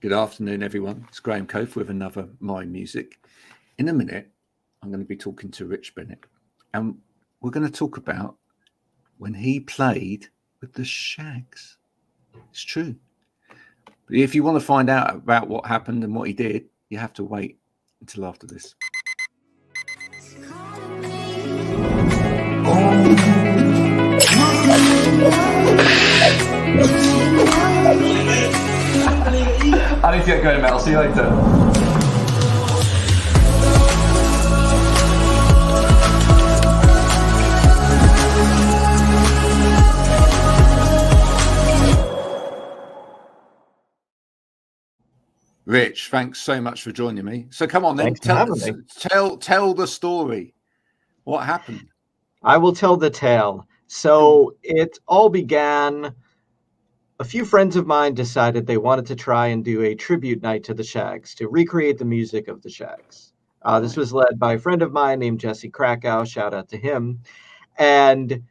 Good afternoon, everyone. It's Graham Coath with another My Music. In a minute, I'm going to be talking to Rich Bennett, and we're going to talk about when he played with the Shags. It's true. But if you want to find out about what happened and what he did, you have to wait until after this. I need to get going, Mel. See you later. Rich, thanks so much for joining me. So come on, then tell the story. What happened? I will tell the tale. So it all began. A few friends of mine decided they wanted to try and do a tribute night to the Shags, to recreate the music of the Shags. This was led by a friend of mine named Jesse Krakow. Shout out to him. And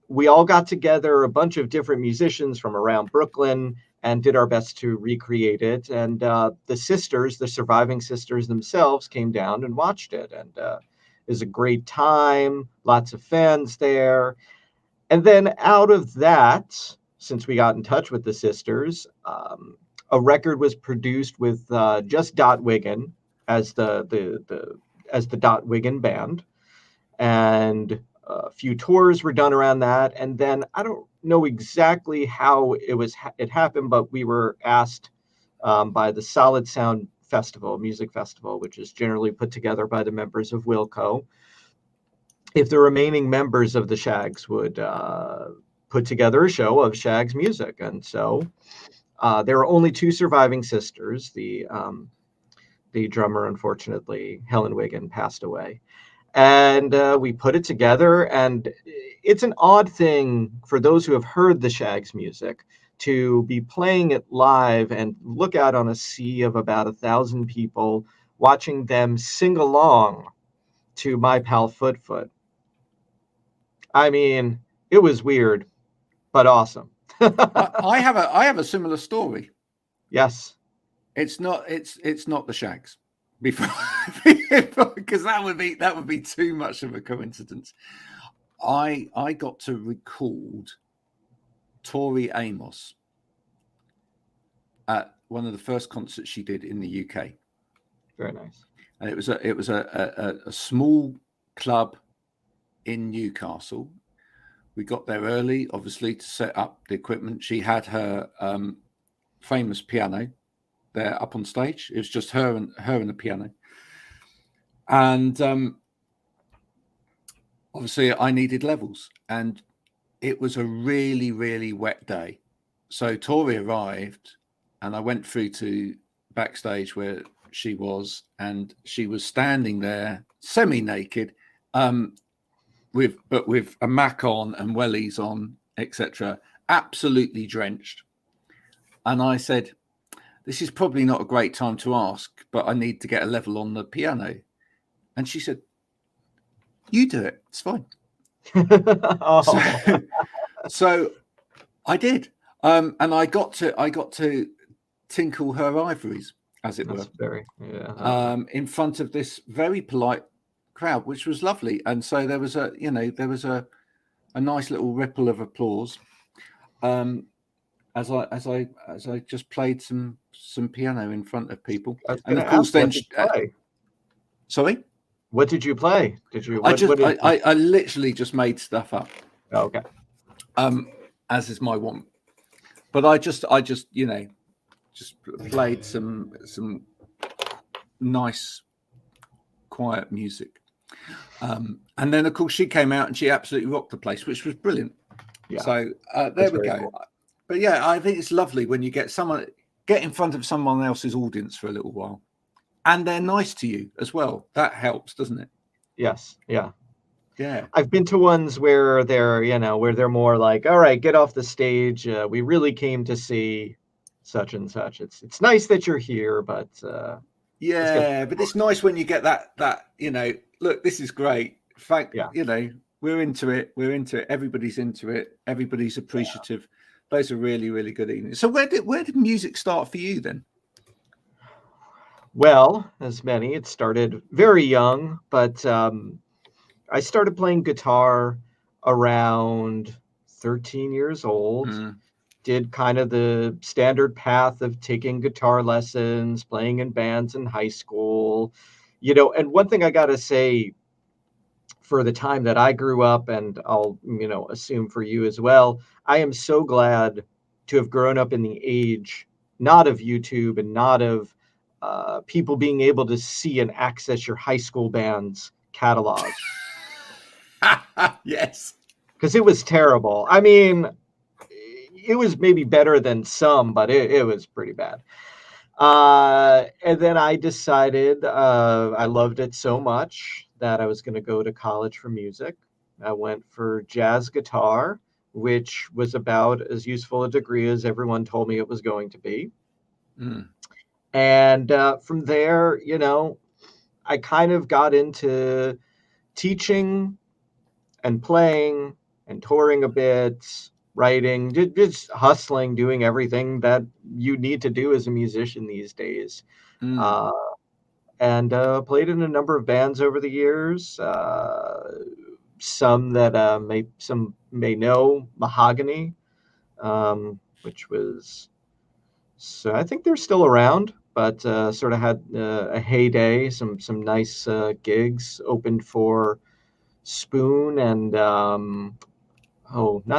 we all got together, a bunch of different musicians from around Brooklyn, and did our best to recreate it. And the surviving sisters themselves came down and watched it. And it was a great time, lots of fans there. And then out of that, since we got in touch with the sisters, a record was produced with just Dot Wiggin as the Dot Wiggin band, and a few tours were done around that. And then I don't know exactly how it happened, but we were asked by the Solid Sound Music Festival, which is generally put together by the members of Wilco, if the remaining members of the Shags would put together a show of Shags music. And so there are only two surviving sisters. The drummer, unfortunately, Helen Wiggin, passed away. And we put it together, and it's an odd thing for those who have heard the Shags music to be playing it live and look out on a sea of about 1,000 people watching them sing along to My Pal Foot Foot. I mean, it was weird, but awesome. I have a similar story. Yes. It's not the Shags because that would be too much of a coincidence. I got to record Tori Amos at one of the first concerts she did in the UK. Very nice. And it was a small club in Newcastle. We got there early, obviously, to set up the equipment. She had her famous piano there up on stage. It was just her and the piano. And obviously I needed levels, and it was a really, really wet day. So Tori arrived, and I went through to backstage where she was, and she was standing there semi-naked, with a mac on and wellies on, etc., absolutely drenched. And I said, "This is probably not a great time to ask, but I need to get a level on the piano." And she said, "You do it. It's fine." So I did, and I got to tinkle her ivories, as it were, in front of this very polite crowd, which was lovely. And so there was a nice little ripple of applause as I just played some piano in front of people. And of course, then sorry, what did you play? I literally just made stuff up. Okay. As is my want, but I just played some nice quiet music. And then, of course, she came out and she absolutely rocked the place, which was brilliant. Yeah. So there we go. Cool. But yeah, I think it's lovely when you get in front of someone else's audience for a little while, and they're nice to you as well. That helps, doesn't it? Yes. Yeah. Yeah. I've been to ones where they're more like, "All right, get off the stage. We really came to see such and such. It's nice that you're here, but yeah, but it's nice when you get that look, this is great. We're into it. Everybody's into it. Everybody's appreciative. Yeah. Those are really, really good evenings. So where did music start for you then? Well, as many, it started very young, but I started playing guitar around 13 years old. Mm, Did kind of the standard path of taking guitar lessons, playing in bands in high school. And one thing I got to say, for the time that I grew up, and I'll, assume for you as well, I am so glad to have grown up in the age not of YouTube and not of people being able to see and access your high school band's catalog, yes. because it was terrible. I mean, it was maybe better than some, but it was pretty bad. And then I decided I loved it so much that I was going to go to college for music. I went for jazz guitar, which was about as useful a degree as everyone told me it was going to be. Mm, And from there, I kind of got into teaching and playing and touring a bit, writing, just hustling, doing everything that you need to do as a musician these days. mm, Uh, and played in a number of bands over the years. Some that some may know Mahogany, which was, so I think they're still around, but sort of had a heyday. Some nice gigs opened for Spoon and not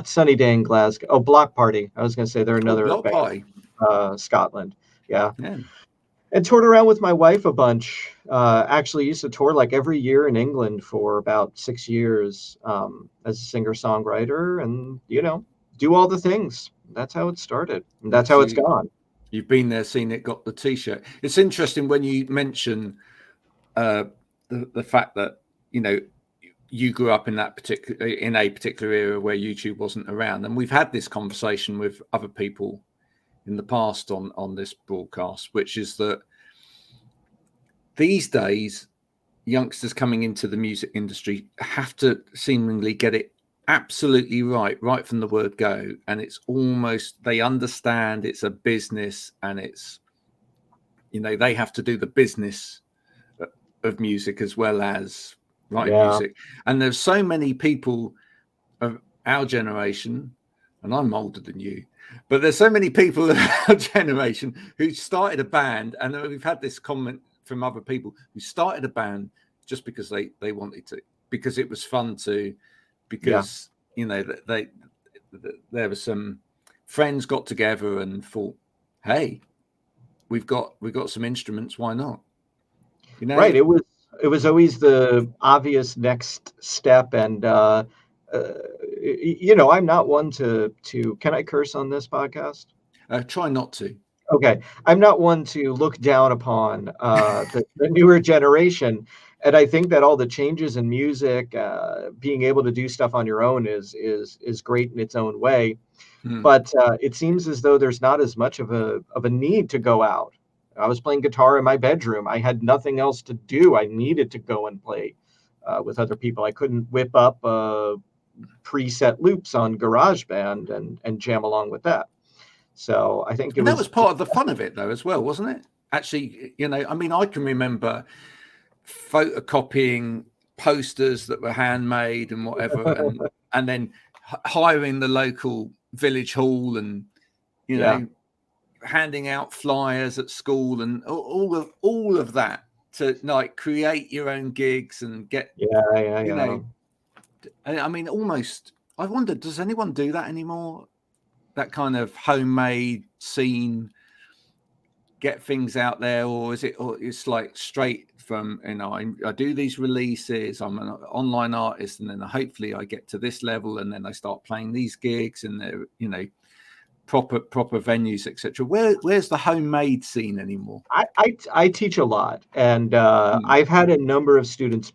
Sunny Day in Glasgow. Oh, Block Party. I was going to say they're oh, another block band, party. Scotland. Yeah. Yeah. And toured around with my wife a bunch. Actually used to tour like every year in England for about 6 years as a singer-songwriter, and, do all the things. That's how it started. And that's how So it's gone. you've been there, seen it, got the T-shirt. It's interesting when you mention the fact that you grew up in a particular era where YouTube wasn't around, and we've had this conversation with other people in the past on this broadcast, which is that these days youngsters coming into the music industry have to seemingly get it absolutely right from the word go, and it's almost, they understand it's a business, and it's, they have to do the business of music as well as write Yeah. music. And there's so many people of our generation, and I'm older than you, but there's so many people of our generation who started a band, and we've had this comment from other people who started a band just because they wanted to, because it was fun to, because they there were some friends got together and thought, hey, we've got some instruments, why not? Right. It was always the obvious next step, and I'm not one to. Can I curse on this podcast? Try not to. Okay, I'm not one to look down upon the newer generation, and I think that all the changes in music, being able to do stuff on your own is great in its own way. But it seems as though there's not as much of a need to go out. I was playing guitar in my bedroom. I had nothing else to do. I needed to go and play with other people. I couldn't whip up preset loops on GarageBand and jam along with that. So I think it And that was was part of the fun of it, though, as well, wasn't it? Actually, I mean, I can remember photocopying posters that were handmade and whatever, and then hiring the local village hall, and yeah. handing out flyers at school, and all of that to like create your own gigs and get Yeah. I mean, almost. I wonder, does anyone do that anymore? That kind of homemade scene, get things out there, or it's like straight from, I do these releases, I'm an online artist, and then hopefully I get to this level, and then I start playing these gigs, and they're proper venues, etc. Where's the homemade scene anymore? I teach a lot, and I've had a number of students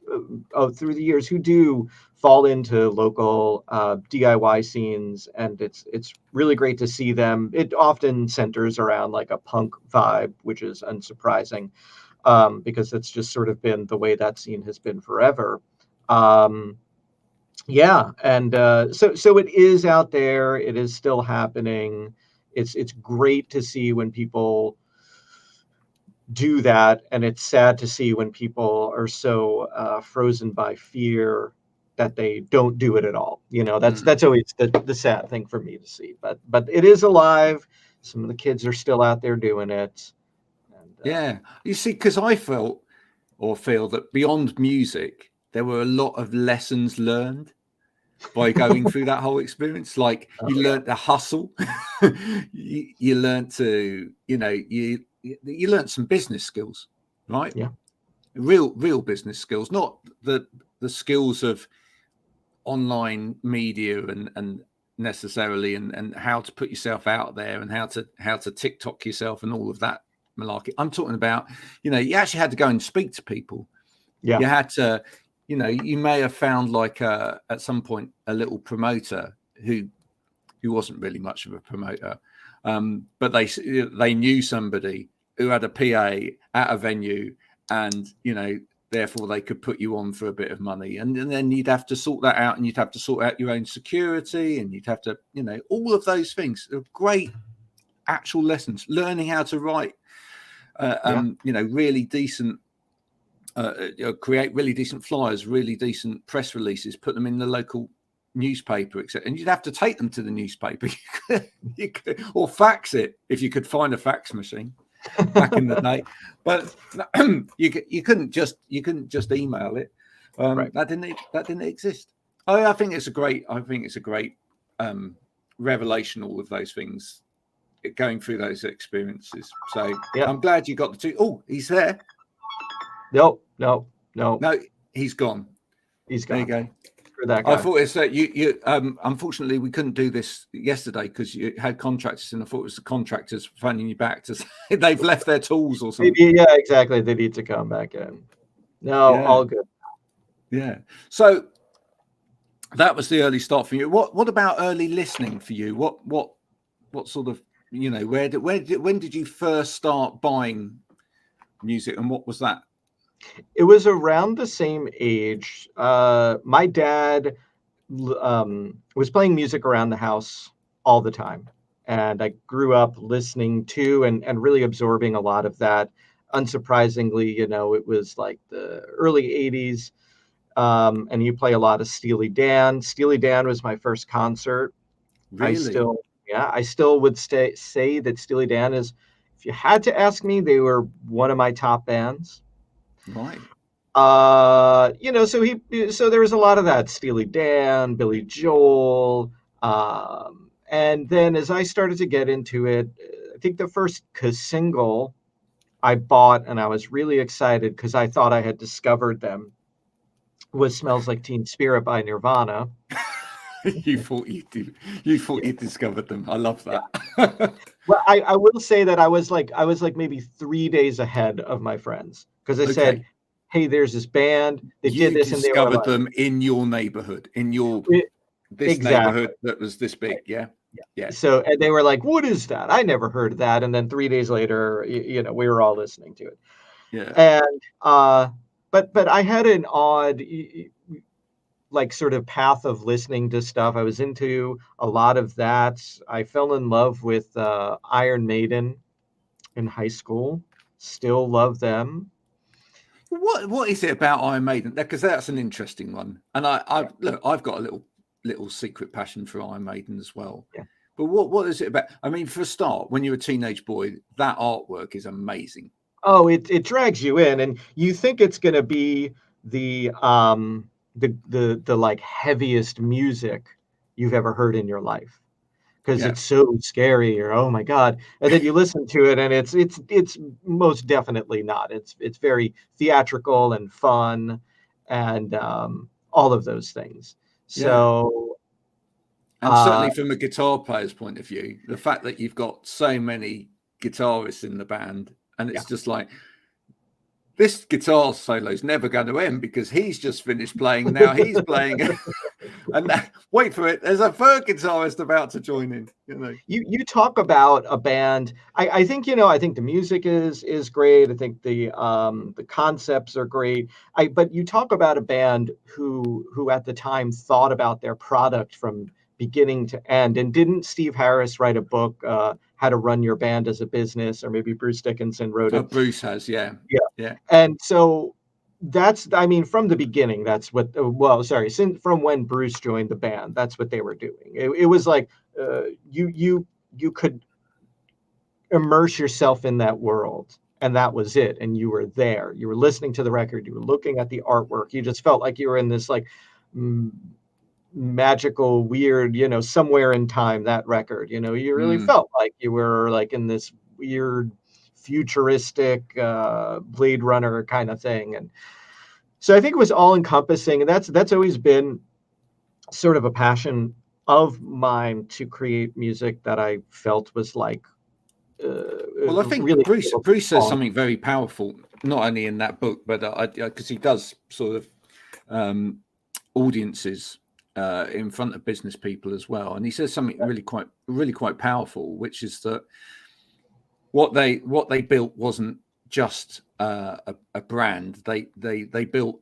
through the years who do fall into local DIY scenes, and it's really great to see them. It often centers around like a punk vibe, which is unsurprising, because it's just sort of been the way that scene has been forever. Yeah, and so it is out there. It is still happening. It's great to see when people do that, and it's sad to see when people are so frozen by fear that they don't do it at all. That's always the sad thing for me to see. But it is alive. Some of the kids are still out there doing it. And, Yeah, you see, because I felt or feel that beyond music, there were a lot of lessons learned by going through that whole experience. Like oh, you yeah. learned to hustle, you learned to, you learned some business skills, right? Yeah. Real business skills, not the skills of online media and necessarily and how to put yourself out there and how to TikTok yourself and all of that malarkey. I'm talking about, you actually had to go and speak to people. Yeah. You had to, you may have found like at some point a little promoter who wasn't really much of a promoter, but they knew somebody who had a PA at a venue, and therefore they could put you on for a bit of money, and then you'd have to sort that out, and you'd have to sort out your own security, and you'd have to, all of those things are great actual lessons. Learning how to write, really decent. Create really decent flyers, really decent press releases, put them in the local newspaper, etc. And you'd have to take them to the newspaper, or fax it if you could find a fax machine back in the day. But you couldn't just email it. Right. That didn't exist. I think it's a great revelation. All of those things, going through those experiences. So yeah. I'm glad you got the two. Oh, he's there. No, he's gone. He's gone. There you go. For that guy. I thought it's that you unfortunately we couldn't do this yesterday because you had contractors, and I thought it was the contractors phoning you back to say they've left their tools or something. Yeah, exactly. They need to come back in. No, Yeah. All good. Yeah. So that was the early start for you. What about early listening for you? What sort of, when did you first start buying music, and what was that? It was around the same age. My dad was playing music around the house all the time. And I grew up listening to and really absorbing a lot of that. Unsurprisingly, it was like the early 80s. And you play a lot of Steely Dan. Steely Dan was my first concert. Really? I still would say that Steely Dan is, if you had to ask me, they were one of my top bands. Right. So there was a lot of that: Steely Dan, Billy Joel, and then as I started to get into it, I think the first single I bought, and I was really excited because I thought I had discovered them, was "Smells Like Teen Spirit" by Nirvana. You thought you did. You thought you discovered them. I love that. Yeah. Well, I will say that I was like maybe 3 days ahead of my friends, because I said, hey, there's this band. They did this, and they discovered them in your neighborhood, in your neighborhood that was this big. Yeah. So, and they were like, what is that? I never heard of that. And then 3 days later, we were all listening to it. Yeah. And but I had an odd like sort of path of listening to stuff. I was into a lot of that. I fell in love with Iron Maiden in high school. Still love them. What is it about Iron Maiden? Because that's an interesting one. And I've got a little secret passion for Iron Maiden as well. Yeah. But what is it about? I mean, for a start, when you're a teenage boy, that artwork is amazing. Oh, it drags you in, and you think it's going to be the like heaviest music you've ever heard in your life, because it's so scary, or oh my god. And then you listen to it, and it's most definitely not. It's very theatrical and fun, and all of those things. So and certainly from a guitar player's point of view, the fact that you've got so many guitarists in the band, and it's just like, this guitar solo is never going to end because he's just finished playing. Now he's playing, and wait for it, there's a third guitarist about to join in. You talk about a band. I think I think the music is great. I think the concepts are great. But you talk about a band who at the time thought about their product from beginning to end. And didn't Steve Harris write a book, How to Run Your Band as a Business, or maybe Bruce Dickinson wrote it? Bruce has, yeah. And so that's, I mean, from the beginning, that's what, from when Bruce joined the band, that's what they were doing. It was like, you could immerse yourself in that world, and that was it. And you were there, you were listening to the record, you were looking at the artwork, you just felt like you were in this like magical, weird, somewhere in time, that record, you really felt like you were like in this weird futuristic Blade Runner kind of thing. And so I think it was all encompassing, and that's always been sort of a passion of mine, to create music that I felt was like well, I think really Bruce says something very powerful, not only in that book, but because he does sort of audiences in front of business people as well, and he says something really quite powerful, which is that what they built wasn't just a brand. They built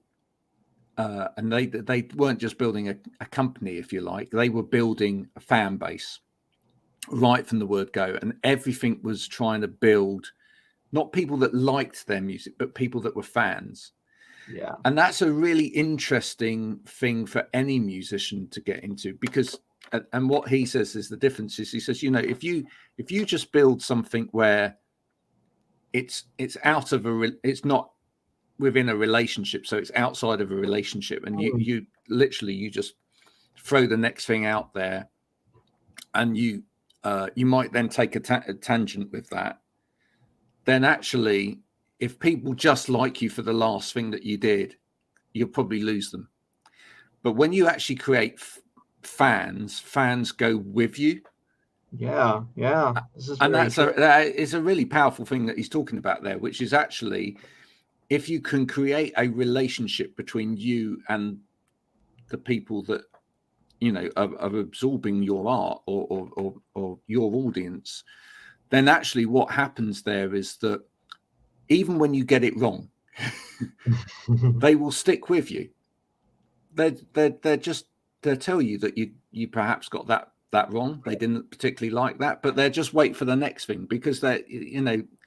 and they weren't just building a company, if you like. They were building a fan base right from the word go, and everything was trying to build not people that liked their music, but people that were fans. Yeah. And that's a really interesting thing for any musician to get into, because, and what he says is the difference is, he says, if you just build something where it's not within a relationship, so it's outside of a relationship, and you literally just throw the next thing out there, and you might then take a tangent with that, then actually, if people just like you for the last thing that you did, you'll probably lose them. But when you actually create fans go with you. Yeah. And that is a really powerful thing that he's talking about there, which is actually, if you can create a relationship between you and the people that, are absorbing your art or your audience, then actually what happens there is that even when you get it wrong, they will stick with you. They'll tell you that you perhaps got that wrong. They didn't particularly like that, but they'll just wait for the next thing, because they're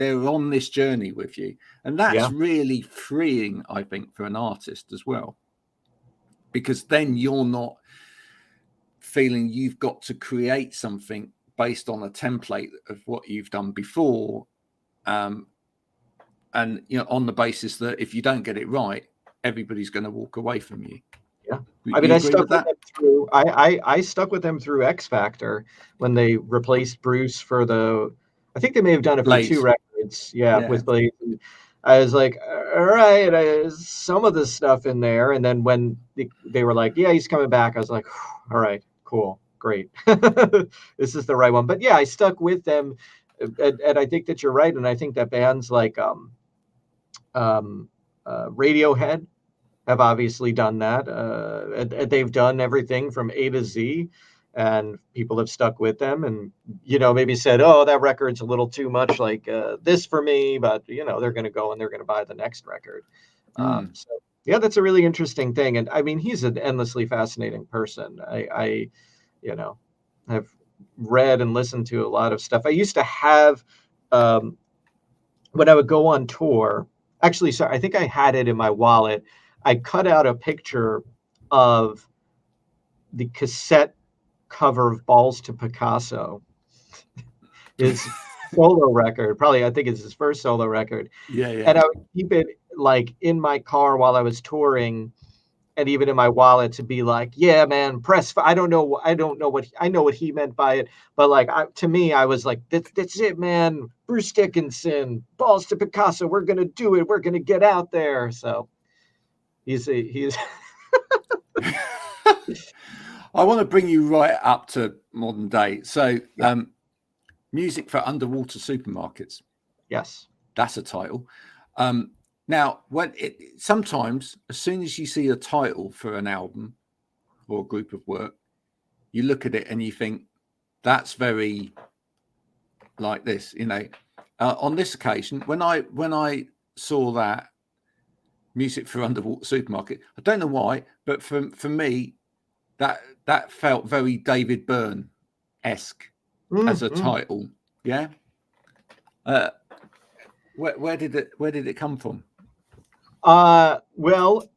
on this journey with you. And that's really freeing, I think, for an artist as well, because then you're not feeling you've got to create something based on a template of what you've done before. And on the basis that if you don't get it right, everybody's going to walk away from you. Yeah, I mean, I stuck with them through. I stuck with them through X Factor when they replaced Bruce for the. I think they may have done it for 2 records. Yeah, with Blaze. And I was like, all right, some of this stuff in there, and then when they were like, yeah, he's coming back, I was like, all right, cool, great, this is the right one. But yeah, I stuck with them, and I think that you're right, and I think that bands like Radiohead have obviously done that. They've done everything from A to Z, and people have stuck with them, and maybe said, oh, that record's a little too much like this for me, but they're going to go and they're going to buy the next record. So yeah, that's a really interesting thing. And I mean, he's an endlessly fascinating person. I have read and listened to a lot of stuff. I used to have, when I would go on tour, actually, sorry, I think I had it in my wallet. I cut out a picture of the cassette cover of Balls to Picasso, his solo record. Probably, I think it's his first solo record. Yeah. And I would keep it like in my car while I was touring, and even in my wallet, to be like, yeah, man, press. I know what he meant by it, but like to me, I was like, that's it, man. Bruce Dickinson, Balls to Picasso. We're gonna do it. We're gonna get out there. So he's. I want to bring you right up to modern day. So, music for underwater supermarkets. Yes, that's a title. Now, sometimes as soon as you see a title for an album or a group of work, you look at it and you think that's very like this. On this occasion, when I saw that music for underwater supermarket, I don't know why, but for me, that that felt very David Byrne-esque as a title. Yeah. Where did it come from? Well,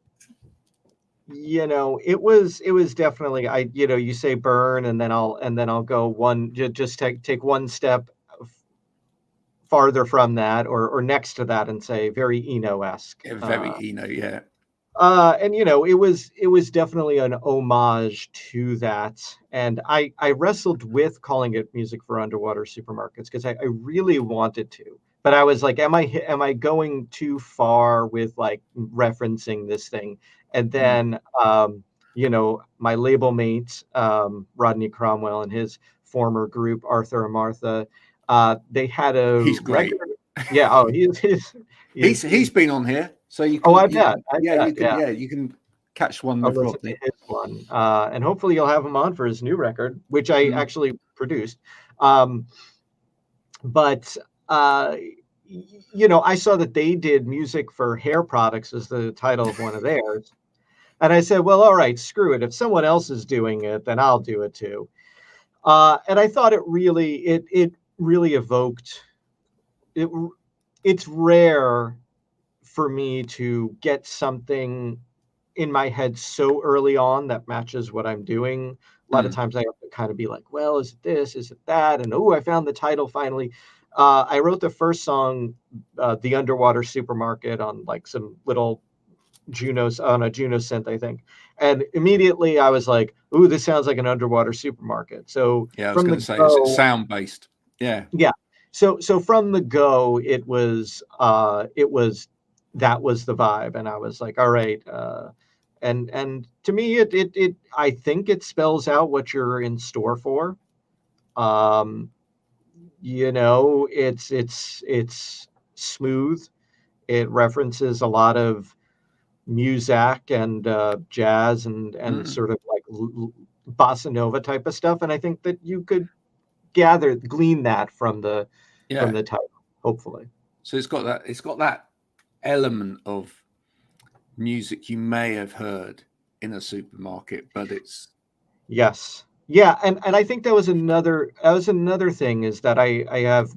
it was definitely, you say Burn, and then I'll go one, just take one step farther from that, or next to that, and say very Eno-esque. Yeah, very Eno, yeah. And it was definitely an homage to that. And I wrestled with calling it music for underwater supermarkets because I really wanted to. But I was like, am I going too far with like referencing this thing? And then my label mate, Rodney Cromwell, and his former group, Arthur and Martha, they had a He's great. record. Yeah, oh, he's been on here, so you can. Oh, I bet. You can catch one I'll with listen to Rodney. his one, and hopefully you'll have him on for his new record, which I actually produced. But I saw that they did music for hair products as the title of one of theirs, and I said, well, all right, screw it. If someone else is doing it, then I'll do it too. And I thought it really evoked it. It's rare for me to get something in my head so early on that matches what I'm doing. A lot of times I have to kind of be like, well, is it this? Is it that? And I found the title finally. I wrote the first song, The Underwater Supermarket, on like some little on a Juno synth, I think. And immediately I was like, ooh, this sounds like an underwater supermarket. So yeah, I was going to say, is it sound based? Yeah. Yeah. So from the go, it was that was the vibe. And I was like, all right. And to me, it I think it spells out what you're in store for. It's smooth. It references a lot of Muzak and jazz and sort of like bossa nova type of stuff. And I think that you could glean that from the title, hopefully. So it's got that element of music you may have heard in a supermarket, but it's yes. Yeah, and I think that was another thing, is that I have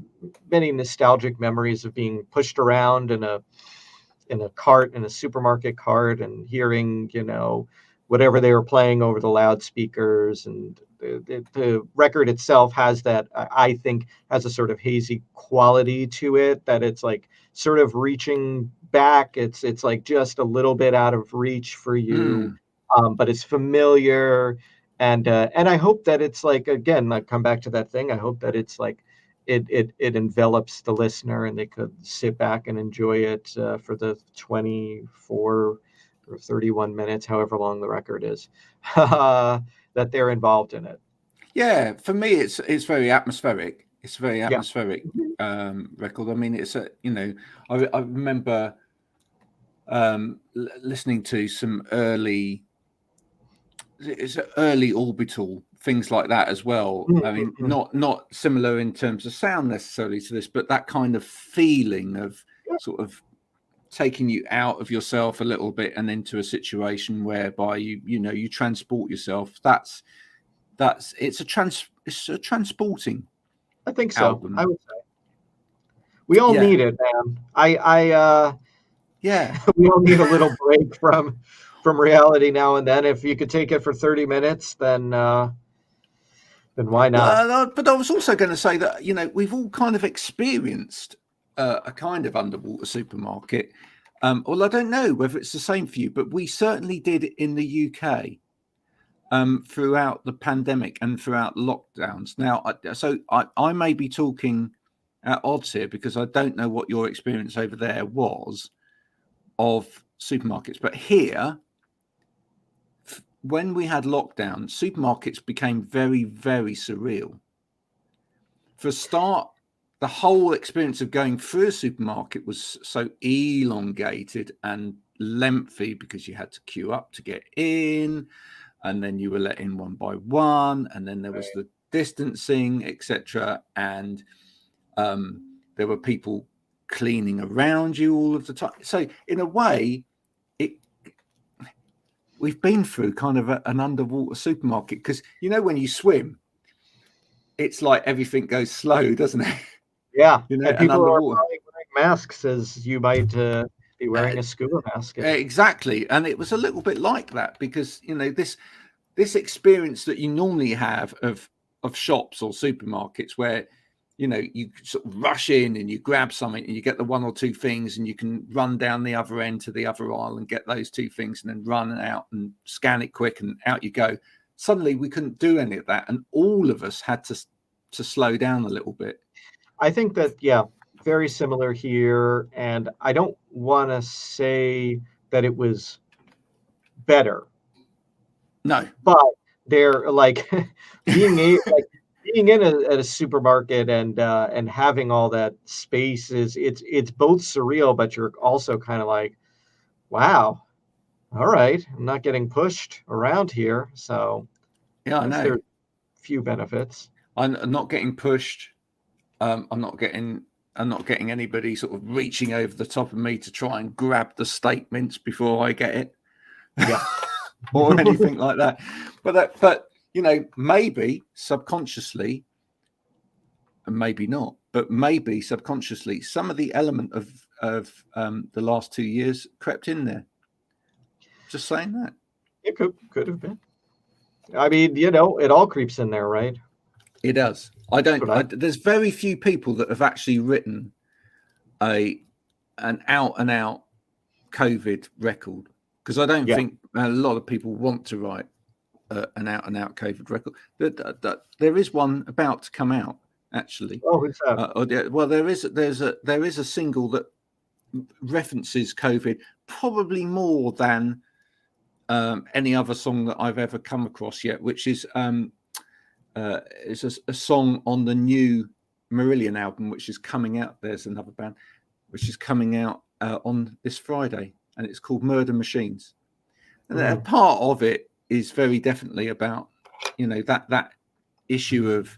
many nostalgic memories of being pushed around in a cart, in a supermarket cart, and hearing, whatever they were playing over the loudspeakers. And the record itself has that, I think, has a sort of hazy quality to it, that it's like sort of reaching back. It's like just a little bit out of reach for you, but it's familiar. And I hope that it's like, again, I come back to that thing. I hope that it's like it envelops the listener, and they could sit back and enjoy it for the 24 or 31 minutes, however long the record is, that they're involved in it. Yeah, for me, it's very atmospheric. It's a very atmospheric record. I mean, it's I remember listening to some early Orbital, things like that as well. I mean, not similar in terms of sound necessarily to this, but that kind of feeling of sort of taking you out of yourself a little bit and into a situation whereby you transport yourself. It's a transporting. I think so. Album. I would say we all need it, man. We all need a little break from reality now and then. If you could take it for 30 minutes, then why not? But I was also going to say that we've all kind of experienced a kind of underwater supermarket. Well, I don't know whether it's the same for you, but we certainly did in the UK throughout the pandemic and throughout lockdowns. Now, I may be talking at odds here, because I don't know what your experience over there was of supermarkets, but here, when we had lockdown, supermarkets became very, very surreal. For a start, the whole experience of going through a supermarket was so elongated and lengthy, because you had to queue up to get in, and then you were let in one by one, and then there was the distancing, etc. And there were people we've been through kind of an underwater supermarket, because when you swim, it's like everything goes slow, doesn't it? Yeah, And and people are underwater. probably wearing masks as you might be wearing a scuba mask. Exactly, and it was a little bit like that, because this experience that you normally have of shops or supermarkets, where you sort of rush in and you grab something and you get the one or two things, and you can run down the other end to the other aisle and get those two things, and then run out and scan it quick and out you go. Suddenly we couldn't do any of that, and all of us had to slow down a little bit. I think that, very similar here. And I don't want to say that it was better, No. but they're like being in at a supermarket and having all that space it's both surreal, but you're also kind of like, wow, all right, I'm not getting pushed around here. So Yeah, I know. there are few benefits. I'm not getting pushed. I'm not getting anybody sort of reaching over the top of me to try and grab the steak mince before I get it. Yeah. Or anything like that. But maybe subconsciously, and maybe not, but maybe subconsciously, some of the element of the last 2 years crept in there. Just saying that. It could have been. I mean, it all creeps in there, right? It does. There's very few people that have actually written an out and out COVID record, because I don't think a lot of people want to write an out and out COVID record. There is one about to come out, actually. Oh, who's that? Well, there is a single that references COVID probably more than any other song that I've ever come across yet, which is a song on the new Marillion album, which is coming out. There's another band which is coming out on this Friday, and it's called Murder Machines. And a part of it is very definitely about that issue of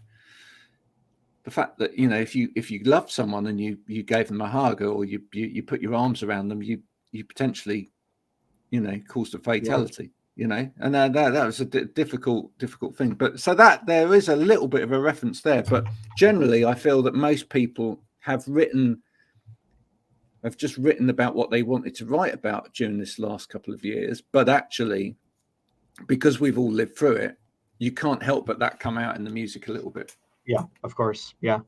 the fact that if you loved someone and you gave them a hug, or you put your arms around them, you potentially caused a fatality. And that was a difficult thing. But so that there is a little bit of a reference there, but generally I feel that most people have just written about what they wanted to write about during this last couple of years. But actually, because we've all lived through it, you can't help but that come out in the music a little bit. Yeah, of course. Yeah.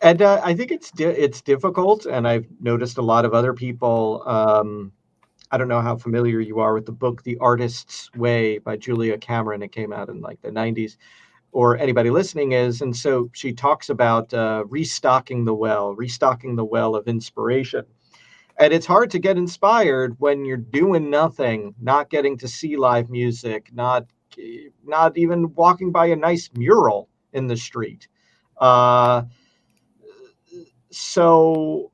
And I think it's difficult. And I've noticed a lot of other people, I don't know how familiar you are with the book, The Artist's Way by Julia Cameron. It came out in like the 90s, or anybody listening is. And so she talks about restocking the well of inspiration. And it's hard to get inspired when you're doing nothing, not getting to see live music, not even walking by a nice mural in the street. So,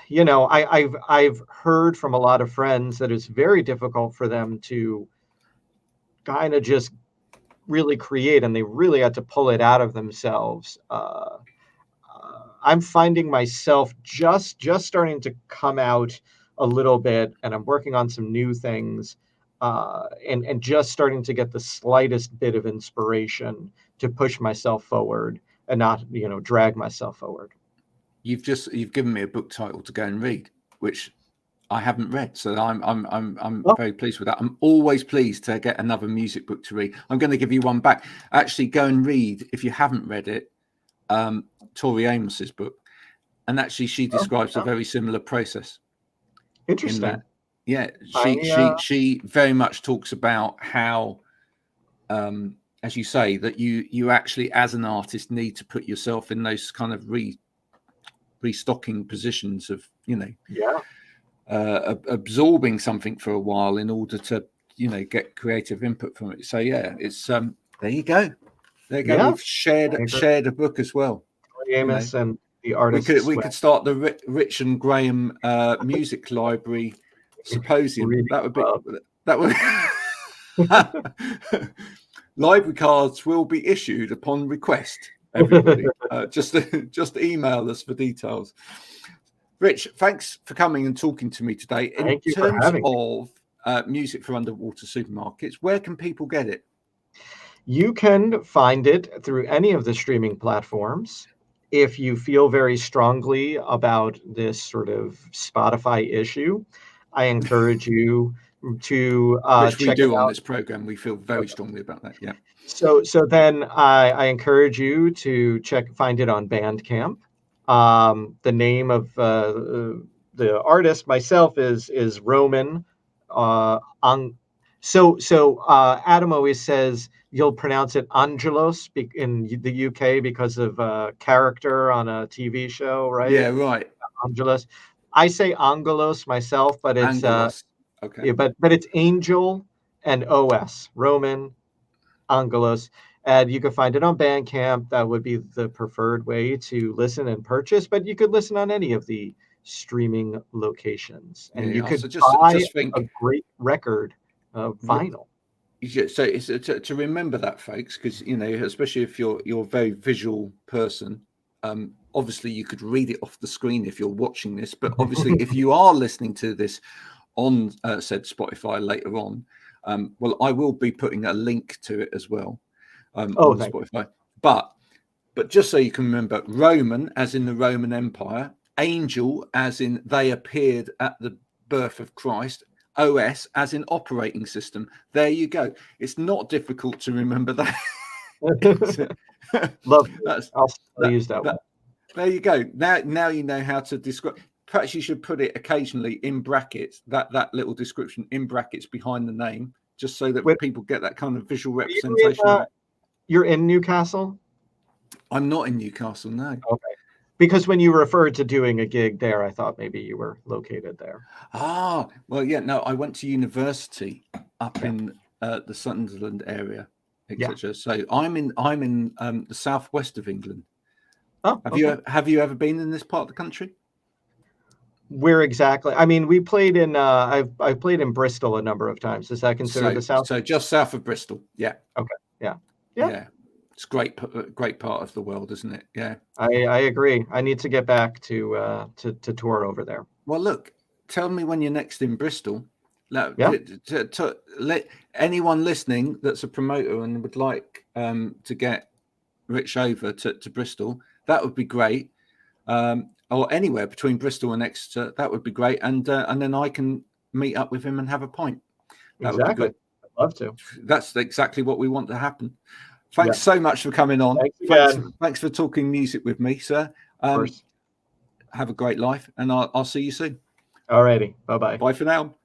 I've heard from a lot of friends that it's very difficult for them to kind of just really create, and they really had to pull it out of themselves. I'm finding myself just starting to come out a little bit, and I'm working on some new things, and just starting to get the slightest bit of inspiration to push myself forward and not, drag myself forward. You've given me a book title to go and read, which I haven't read, so I'm very pleased with that. I'm always pleased to get another music book to read. I'm going to give you one back. Actually, go and read, if you haven't read it, Tori Amos's book, and actually she describes a very similar process. Interesting. In that, yeah, she very much talks about how, as you say, that you actually as an artist need to put yourself in those kind of restocking positions of absorbing something for a while in order to get creative input from it. So it's there you go. We've shared a book as well. Amos and the artist. We could start the Rich and Graham Music Library Symposium. That would library cards will be issued upon request. Everybody, just email us for details. Rich, thanks for coming and talking to me today. In terms of music for underwater supermarkets, where can people get it? You can find it through any of the streaming platforms. If you feel very strongly about this sort of Spotify issue, I encourage you to Which we check it do on out. this program. We feel very strongly about that. Yeah. So then I encourage you to find it on Bandcamp. The name of the artist myself is Roman. Adam always says you'll pronounce it Angelos in the UK because of a character on a TV show, right? Yeah, right. Angelos. I say Angelos myself, but it's Angelos. Okay. yeah, but it's Angel and OS, Roman Angelos. And you can find it on Bandcamp. That would be the preferred way to listen and purchase, but you could listen on any of the streaming locations. And you Yeah. could So buy just think a great record of vinyl. So it's to remember that, folks, because especially if you're a very visual person. Obviously, you could read it off the screen if you're watching this, but obviously, if you are listening to this on said Spotify later on, well, I will be putting a link to it as well on Spotify. But just so you can remember, Roman, as in the Roman Empire, Angel, as in they appeared at the birth of Christ, OS, as in operating system. There you go. It's not difficult to remember that. Love it. I'll use that one. There you go. Now you know how to describe. Perhaps you should put it occasionally in brackets, that little description in brackets behind the name, just so that people get that kind of visual representation. You're in Newcastle? I'm not in Newcastle, no. Okay. Because when you referred to doing a gig there, I thought maybe you were located there. Ah, well, yeah, no, I went to university up in the Sunderland area, etc. So I'm in the southwest of England. Oh, have you ever been in this part of the country? Where exactly? I mean, we played in I've played in Bristol a number of times. Is that considered the south? So just south of Bristol. Yeah. Okay. Yeah. It's great part of the world, isn't it? Yeah. I agree. I need to get back to tour over there. Well, look, tell me when you're next in Bristol. Let anyone listening that's a promoter and would like to get Rich over to Bristol, that would be great. Or anywhere between Bristol and Exeter, that would be great. And then I can meet up with him and have a pint. That would be good. I'd love to. That's exactly what we want to happen. Thanks so much for coming on. Thanks for talking music with me, sir. Have a great life, and I'll see you soon. All righty. Bye-bye. Bye for now.